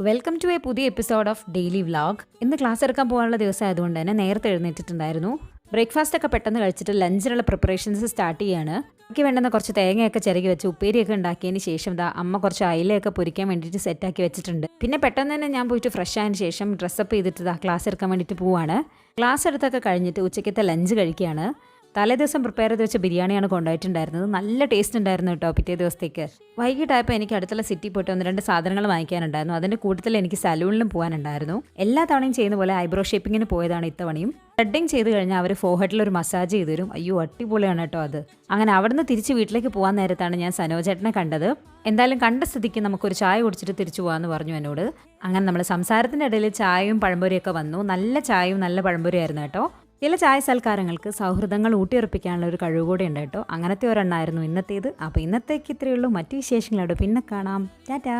Welcome to A പുതിയ episode of daily vlog. ഇന്ന് class എടുക്കാൻ പോകാനുള്ള ദിവസം ആയതുകൊണ്ട് തന്നെ നേരത്തെ എഴുന്നേറ്റിട്ടുണ്ടായിരുന്നു. ബ്രേക്ക്ഫാസ്റ്റ് ഒക്കെ പെട്ടെന്ന് കഴിച്ചിട്ട് ലഞ്ചിനുള്ള പ്രിപ്പറേഷൻസ് സ്റ്റാർട്ട് ചെയ്യാണ്. എനിക്ക് വേണ്ടുന്ന കുറച്ച് തേങ്ങയൊക്കെ ചിരകി വെച്ച് ഉപ്പേരിയൊക്കെ ഉണ്ടാക്കിയതിന് ശേഷം അമ്മ കുറച്ച് അയിലയൊക്കെ പൊരിക്കാൻ വേണ്ടിയിട്ട് സെറ്റാക്കി വെച്ചിട്ടുണ്ട്. പിന്നെ പെട്ടെന്ന് തന്നെ ഞാൻ പോയിട്ട് ഫ്രഷ് ആയതിന് ശേഷം ഡ്രസ്സപ്പ് ചെയ്തിട്ട് ക്ലാസ് എടുക്കാൻ വേണ്ടിയിട്ട് പോവാണ്. ക്ലാസ് എടുത്തൊക്കെ കഴിഞ്ഞിട്ട് ഉച്ചയ്ക്കത്തെ ലഞ്ച് കഴിക്കുകയാണ്. തലേദിവസം പ്രിപ്പയർ ചെയ്ത് വെച്ച ബിരിയാണിയാണ് കൊണ്ടുപോയിട്ടുണ്ടായിരുന്നത്. നല്ല ടേസ്റ്റ് ഉണ്ടായിരുന്നു കേട്ടോ പിറ്റേ ദിവസത്തേക്ക്. വൈകിട്ടായപ്പോൾ എനിക്ക് അടുത്തുള്ള സിറ്റി പോയിട്ട് 1-2 സാധനങ്ങൾ വാങ്ങിക്കാനുണ്ടായിരുന്നു. അതിൻ്റെ കൂട്ടത്തിൽ എനിക്ക് സലൂണിലും പോകാനുണ്ടായിരുന്നു. എല്ലാ തവണയും ചെയ്യുന്ന പോലെ ഐബ്രോ ഷേപ്പിങ്ങിന് പോയതാണ് ഇത്തവണയും. ത്രെഡിങ് ചെയ്ത് കഴിഞ്ഞാൽ അവർ ഫോർഹെഡിൽ ഒരു മസാജ് ചെയ്ത് തരും. അയ്യോ അടിപൊളിയാണ് കേട്ടോ അത്. അങ്ങനെ അവിടുന്ന് തിരിച്ച് വീട്ടിലേക്ക് പോകാൻ നേരത്താണ് ഞാൻ സനോജേട്ടനെ കണ്ടത്. എന്തായാലും കണ്ട സ്ഥിതിക്ക് നമുക്കൊരു ചായ കുടിച്ചിട്ട് തിരിച്ചു പോകാമെന്ന് പറഞ്ഞു എന്നോട്. അങ്ങനെ നമ്മൾ സംസാരത്തിൻ്റെ ഇടയിൽ ചായയും പഴംപൊരിയൊക്കെ വന്നു. നല്ല ചായയും നല്ല പഴംപൊരിയായിരുന്നു കേട്ടോ. ചില ചായ സൽക്കാരങ്ങൾക്ക് സൗഹൃദങ്ങൾ ഊട്ടിയുറപ്പിക്കാനുള്ള ഒരു കഴിവ് കൂടെ ഉണ്ട് കേട്ടോ. അങ്ങനത്തെ ഒരെണ്ണമായിരുന്നു ഇന്നത്തേത്. അപ്പോൾ ഇന്നത്തേക്ക് ഇത്രയേ ഉള്ളൂ. മറ്റു വിശേഷങ്ങളോട് പിന്നെ കാണാം. ടാറ്റാ.